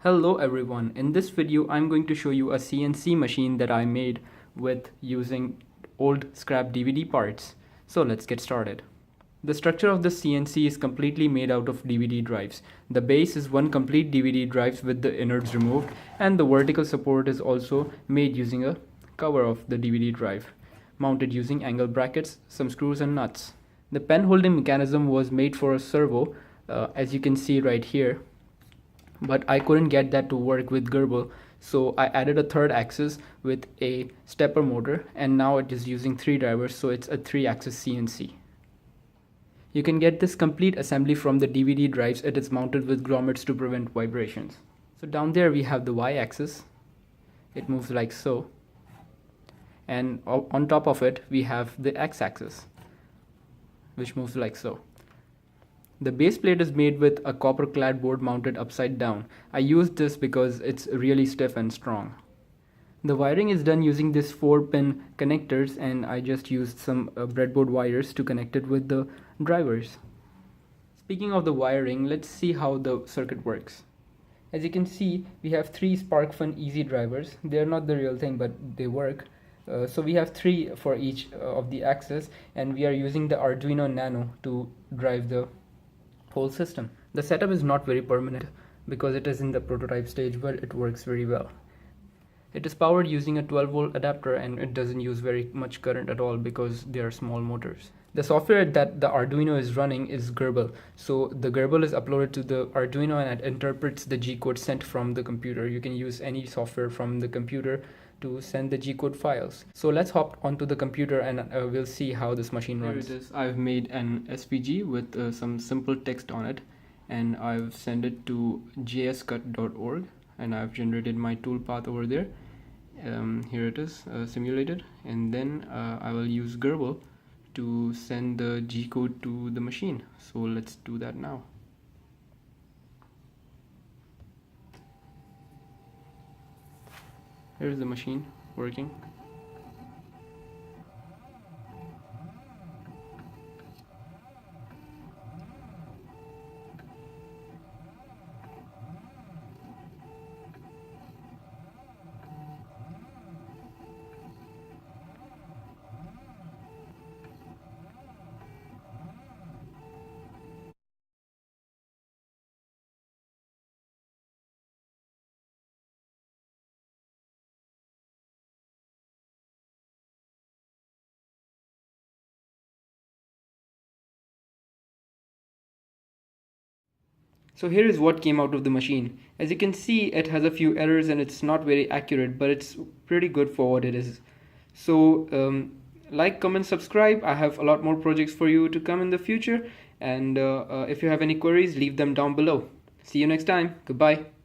Hello everyone, in this video I'm going to show you a CNC machine that I made with using old scrap DVD parts. So let's get started. The structure of the CNC is completely made out of DVD drives. The base is one complete DVD drive with the innards removed, and the vertical support is also made using a cover of the DVD drive, mounted using angle brackets, some screws and nuts. The pen holding mechanism was made for a servo, as you can see right here, but I couldn't get that to work with GRBL, so I added a third axis with a stepper motor, and now it is using 3 drivers, so it's a 3-axis CNC. You can get this complete assembly from the DVD drives. It is mounted with grommets to prevent vibrations. So down there we have the Y-axis. It moves like so, and on top of it we have the X-axis, which moves like so. The base plate is made with a copper clad board mounted upside down. I used this because it's really stiff and strong. The wiring is done using these 4-pin connectors, and I just used some breadboard wires to connect it with the drivers. Speaking of the wiring, let's see how the circuit works. As you can see, we have 3 SparkFun Easy drivers. They're not the real thing, but they work. So we have 3 for each of the axes, and we are using the Arduino Nano to drive the whole system. The setup is not very permanent because it is in the prototype stage, but it works very well. It is powered using a 12-volt adapter, and it doesn't use very much current at all because they are small motors. The software that the Arduino is running is GRBL. So the GRBL is uploaded to the Arduino and it interprets the G-code sent from the computer. You can use any software from the computer to send the G-code files. So let's hop onto the computer and we'll see how this machine runs. Here it is. I've made an SVG with some simple text on it, and I've sent it to jscut.org, and I've generated my toolpath over there. Here it is, simulated, and then I will use GRBL to send the G-code to the machine. So let's do that now. Here's the machine working. So here is what came out of the machine. As you can see, it has a few errors and it's not very accurate, but it's pretty good for what it is. So like, comment, subscribe. I have a lot more projects for you to come in the future, and if you have any queries, leave them down below. See you next time. Goodbye.